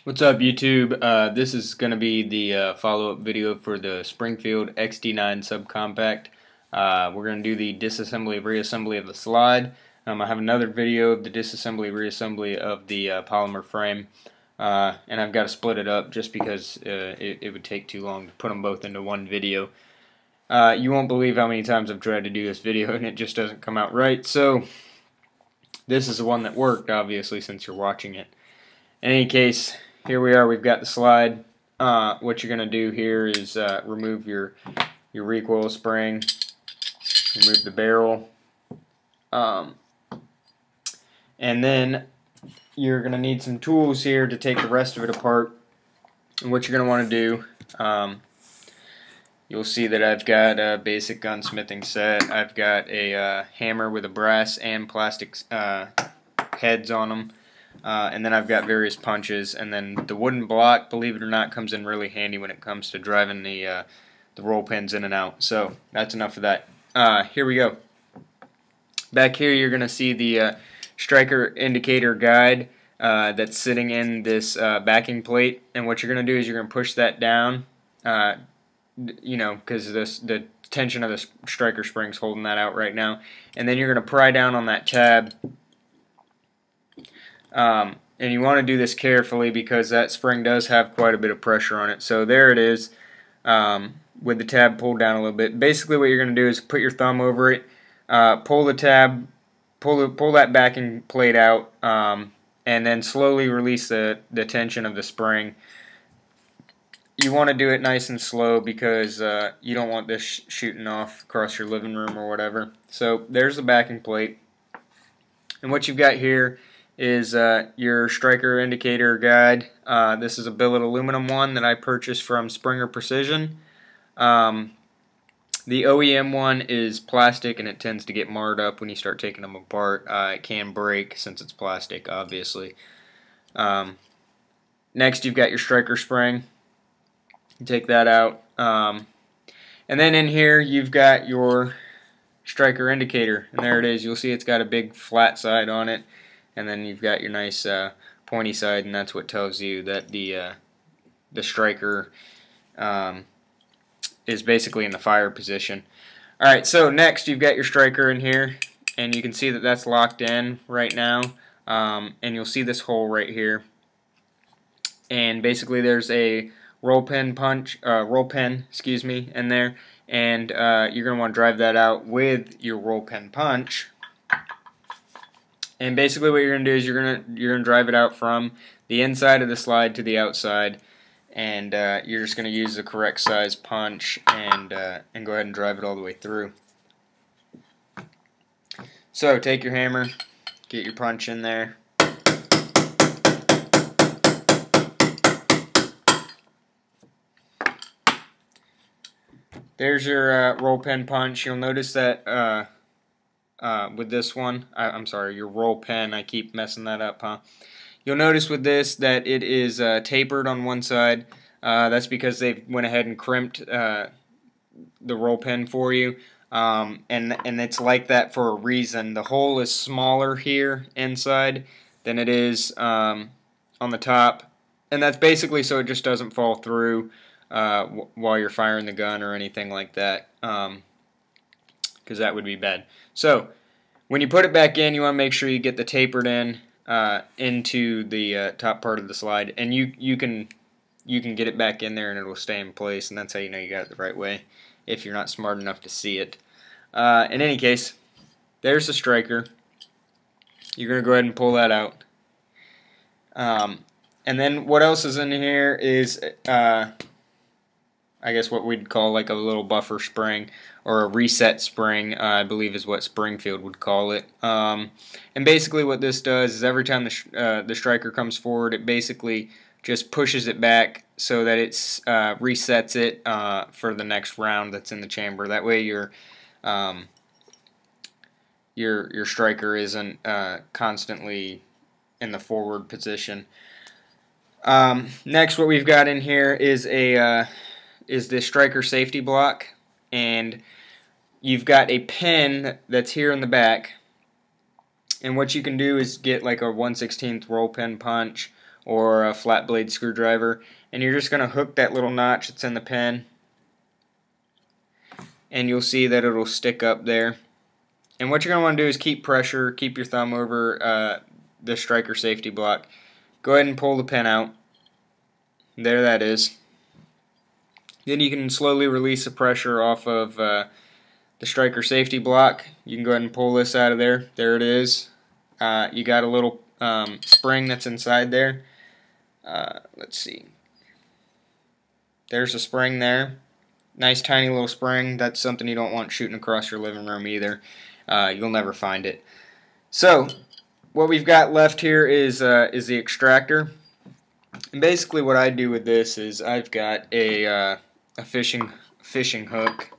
What's up, YouTube? This is going to be the follow-up video for the Springfield XD9 Subcompact. We're going to do the disassembly, reassembly of the slide. I have another video of the disassembly, reassembly of the polymer frame, and I've got to split it up just because it would take too long to put them both into one video. You won't believe how many times I've tried to do this video and it just doesn't come out right, so this is the one that worked, obviously, since you're watching it. In any case, here we are. We've got the slide. What you're going to do here is remove your recoil spring, remove the barrel, and then you're going to need some tools here to take the rest of it apart. And what you're going to want to do, you'll see that I've got a basic gunsmithing set. I've got a hammer with a brass and plastic heads on them. And then I've got various punches, and then the wooden block, believe it or not, comes in really handy when it comes to driving the roll pins in and out. So that's enough of that. Here we go. Back here you're going to see the striker indicator guide that's sitting in this backing plate, and what you're going to do is you're going to push that down, because the tension of the striker spring's holding that out right now, and then you're going to pry down on that tab. And you want to do this carefully because that spring does have quite a bit of pressure on it. So there it is, with the tab pulled down a little bit. Basically what you're going to do is put your thumb over it, pull the tab, pull that backing plate out, and then slowly release the tension of the spring. You want to do it nice and slow because you don't want this shooting off across your living room or whatever. So there's the backing plate. And what you've got here is your striker indicator guide. This is a billet aluminum one that I purchased from Springer Precision. The OEM one is plastic, and it tends to get marred up when you start taking them apart. It can break since it's plastic, obviously. Next, you've got your striker spring. You take that out. And then in here, you've got your striker indicator, and there it is. You'll see it's got a big flat side on it. And then you've got your nice pointy side, and that's what tells you that the striker is basically in the fire position. Alright, so next you've got your striker in here, and you can see that that's locked in right now, and you'll see this hole right here. And basically there's a roll pin, in there, and you're going to want to drive that out with your roll pin punch. And basically what you're going to do is you're going to drive it out from the inside of the slide to the outside, and you're just going to use the correct size punch and go ahead and drive it all the way through. So take your hammer, get your punch in there. There's your roll pin punch. You'll notice that with this one, I'm sorry, your roll pen, I keep messing that up, huh? You'll notice with this that it is tapered on one side. That's because they went ahead and crimped the roll pen for you, and it's like that for a reason. The hole is smaller here inside than it is on the top, and that's basically so it just doesn't fall through while you're firing the gun or anything like that. Because that would be bad. So when you put it back in, you want to make sure you get the tapered in into the top part of the slide, and you can get it back in there and it'll stay in place, and that's how you know you got it the right way if you're not smart enough to see it. In any case, there's the striker. You're going to go ahead and pull that out. And then what else is in here is I guess what we'd call like a little buffer spring, or a reset spring, I believe is what Springfield would call it. And basically what this does is every time the striker comes forward, it basically just pushes it back so that it resets it for the next round that's in the chamber. That way your striker isn't constantly in the forward position. Next, what we've got in here is the striker safety block, and you've got a pin that's here in the back, and what you can do is get like a 1/16 roll pin punch or a flat blade screwdriver, and you're just going to hook that little notch that's in the pen, and you'll see that it'll stick up there. And what you're going to want to do is keep pressure, keep your thumb over the striker safety block. Go ahead and pull the pen out. There that is. Then you can slowly release the pressure off of the striker safety block. You can go ahead and pull this out of there. There it is. You got a little spring that's inside there. Let's see. There's a spring there. Nice tiny little spring. That's something you don't want shooting across your living room either. You'll never find it. So what we've got left here is the extractor. And basically what I do with this is I've got a fishing hook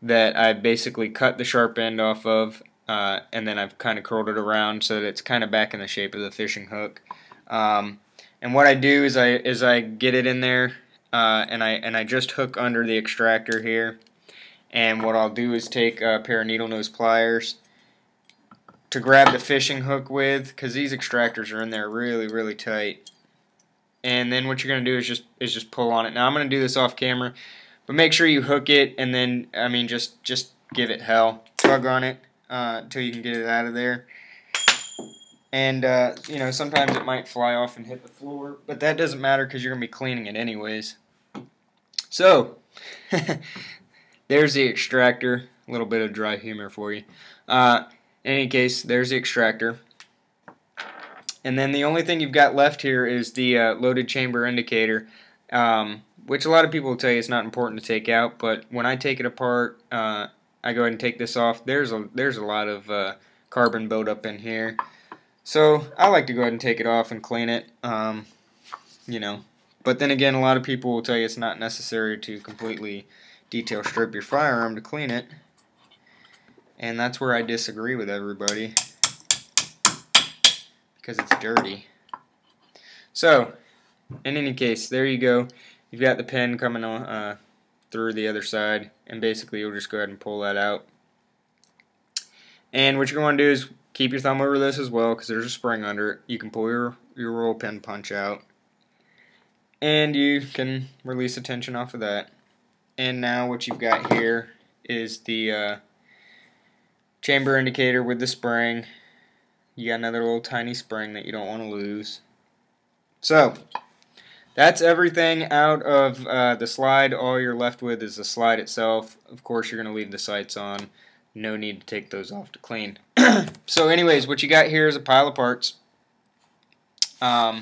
that I basically cut the sharp end off of, and then I've kind of curled it around so that it's kind of back in the shape of the fishing hook. And what I do is I get it in there, and I just hook under the extractor here. And what I'll do is take a pair of needle nose pliers to grab the fishing hook with, because these extractors are in there really tight. And then what you're going to do is just pull on it. Now I'm going to do this off camera, but make sure you hook it, and then just give it hell. Tug on it until you can get it out of there. And you know, sometimes it might fly off and hit the floor, but that doesn't matter because you're going to be cleaning it anyways. So there's the extractor. A little bit of dry humor for you. In any case, there's the extractor. And then the only thing you've got left here is the loaded chamber indicator, which a lot of people will tell you it's not important to take out, but when I take it apart, I go ahead and take this off. There's a lot of carbon buildup in here. So I like to go ahead and take it off and clean it, you know. But then again, a lot of people will tell you it's not necessary to completely detail strip your firearm to clean it. And that's where I disagree with everybody, because it's dirty. So, in any case, there you go. You've got the pen coming on through the other side, and basically you'll just go ahead and pull that out. And what you're going to do is keep your thumb over this as well, because there's a spring under it. You can pull your roll pen punch out, and you can release the tension off of that. And now what you've got here is the chamber indicator with the spring. You got another little tiny spring that you don't want to lose. So that's everything out of the slide. All you're left with is the slide itself. Of course, you're going to leave the sights on. No need to take those off to clean. So anyways, what you got here is a pile of parts. Now,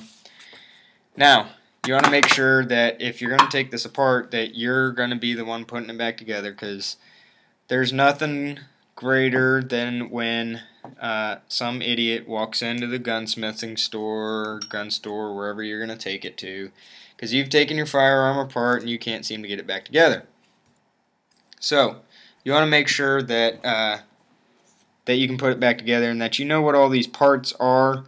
you want to make sure that if you're going to take this apart, that you're going to be the one putting it back together, because there's nothing greater than when some idiot walks into the gunsmithing store, gun store, wherever you're going to take it to, because you've taken your firearm apart and you can't seem to get it back together. So you want to make sure that that you can put it back together, and that you know what all these parts are.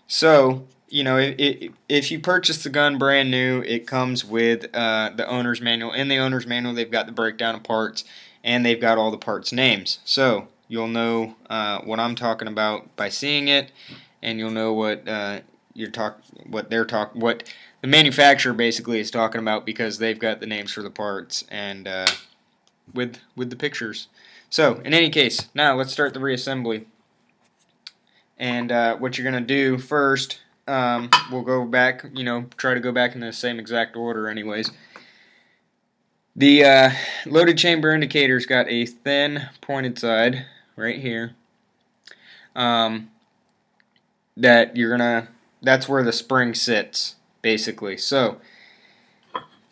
So you know, if you purchase the gun brand new, it comes with the owner's manual. In the owner's manual, they've got the breakdown of parts, and they've got all the parts names. So you'll know what I'm talking about by seeing it, and you'll know what what the manufacturer basically is talking about, because they've got the names for the parts and with the pictures. So in any case, now let's start the reassembly. And what you're gonna do first, we'll go back, you know, try to go back in the same exact order anyways. The loaded chamber indicator's got a thin pointed side right here. That's where the spring sits, basically. So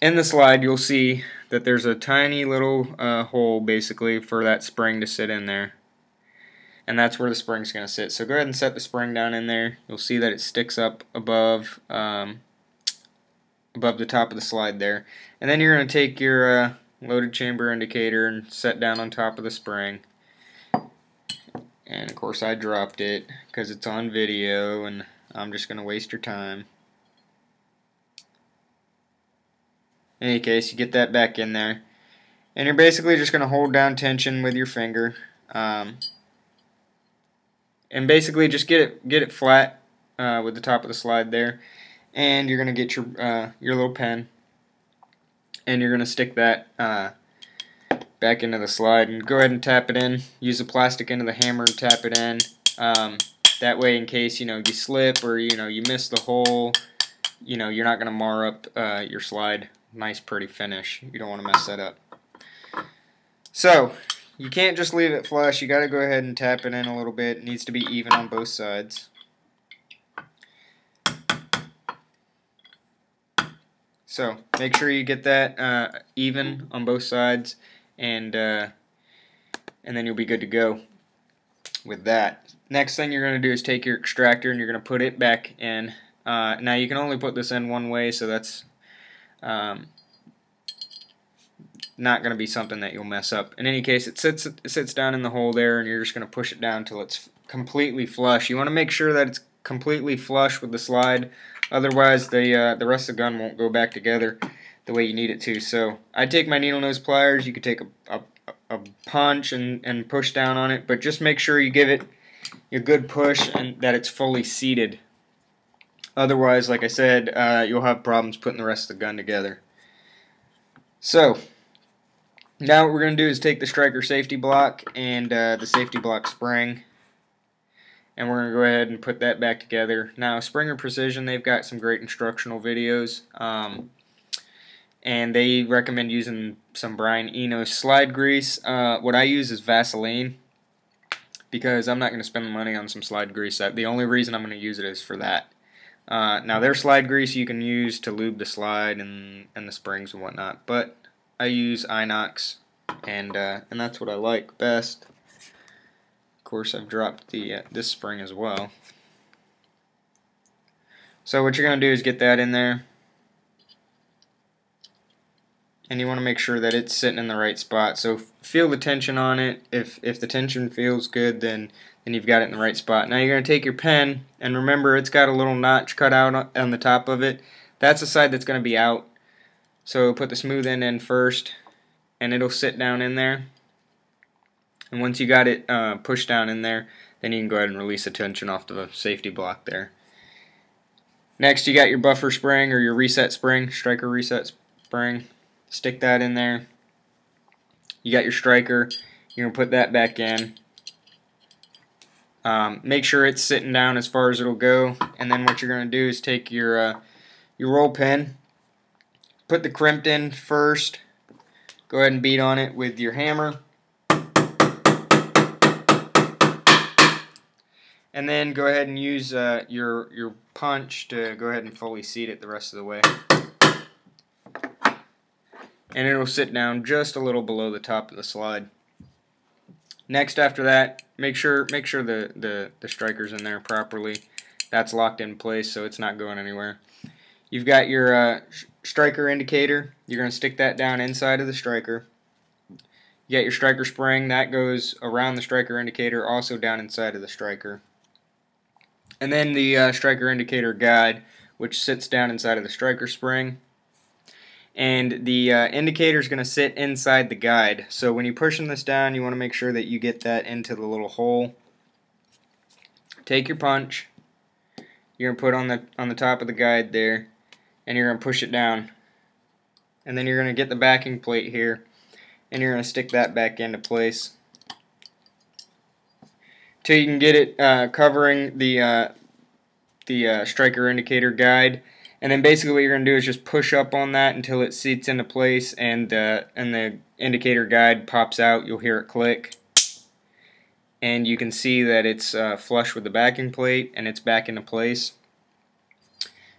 in the slide you'll see that there's a tiny little hole basically for that spring to sit in there. And that's where the spring's going to sit. So go ahead and set the spring down in there. You'll see that it sticks up above the top of the slide there. And then you're going to take your loaded chamber indicator and set down on top of the spring. And of course I dropped it because it's on video and I'm just going to waste your time. In any case, you get that back in there. And you're basically just going to hold down tension with your finger. and basically just get it flat with the top of the slide there, and you're gonna get your little pen, and you're gonna stick that back into the slide, and go ahead and tap it in. Use the plastic end of the hammer and tap it in. That way, in case you slip or you miss the hole, you're not gonna mar up your slide. Nice, pretty finish. You don't want to mess that up. So you can't just leave it flush. You got to go ahead and tap it in a little bit. It needs to be even on both sides. So make sure you get that even on both sides, and then you'll be good to go with that. Next thing you're going to do is take your extractor and you're going to put it back in. Now you can only put this in one way, so that's not going to be something that you'll mess up. In any case, it sits down in the hole there, and you're just going to push it down until it's completely flush. You want to make sure that it's completely flush with the slide, otherwise the rest of the gun won't go back together the way you need it to. So I take my needle nose pliers. You could take a punch and push down on it, but just make sure you give it a good push and that it's fully seated. Otherwise, like I said, you'll have problems putting the rest of the gun together. So now what we're going to do is take the striker safety block and the safety block spring, and we're going to go ahead and put that back together. Now, Springer Precision, they've got some great instructional videos, and they recommend using some Brian Eno slide grease. What I use is Vaseline, because I'm not going to spend money on some slide grease. The only reason I'm going to use it is for that. Now, their slide grease you can use to lube the slide and the springs and whatnot, but I use Inox, and that's what I like best. Of course, I've dropped this spring as well. So what you're going to do is get that in there, and you want to make sure that it's sitting in the right spot. So feel the tension on it. If the tension feels good, then you've got it in the right spot. Now you're going to take your pen, and remember it's got a little notch cut out on the top of it. That's the side that's going to be out. So put the smooth end in first, and it'll sit down in there. And once you got it pushed down in there, then you can go ahead and release the tension off the safety block there. Next, you got your buffer spring or your reset spring, striker reset spring. Stick that in there. You got your striker. You're going to put that back in. Make sure it's sitting down as far as it'll go. And then what you're going to do is take your roll pin. Put the crimp in first. Go ahead and beat on it with your hammer. And then go ahead and use your punch to go ahead and fully seat it the rest of the way. And it'll sit down just a little below the top of the slide. Next, after that, make sure the striker's in there properly. That's locked in place, so it's not going anywhere. You've got your striker indicator. You're going to stick that down inside of the striker. You got your striker spring. That goes around the striker indicator, also down inside of the striker. And then the striker indicator guide, which sits down inside of the striker spring. And the indicator is going to sit inside the guide. So when you're pushing this down, you want to make sure that you get that into the little hole. Take your punch. You're going to put on the top of the guide there, and you're going to push it down. And then you're going to get the backing plate here, and you're going to stick that back into place till you can get it covering the striker indicator guide. And then basically what you're going to do is just push up on that until it seats into place, and the indicator guide pops out. You'll hear it click, and you can see that it's flush with the backing plate, and it's back into place.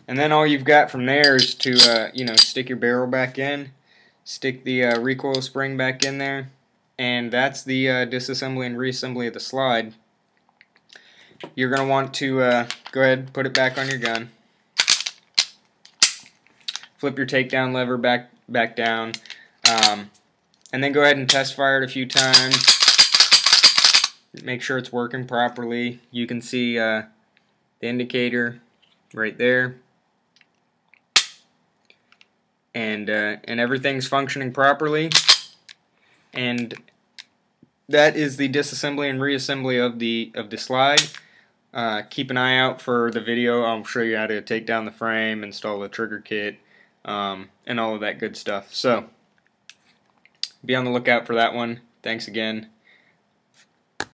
And then all you've got from there is to stick your barrel back in, stick the recoil spring back in there, and that's the disassembly and reassembly of the slide. You're going to want to go ahead and put it back on your gun. Flip your takedown lever back down, and then go ahead and test fire it a few times. Make sure it's working properly. You can see the indicator right there, and everything's functioning properly. And that is the disassembly and reassembly of the slide. Keep an eye out for the video. I'll show you how to take down the frame, install the trigger kit, and all of that good stuff. So be on the lookout for that one. Thanks again.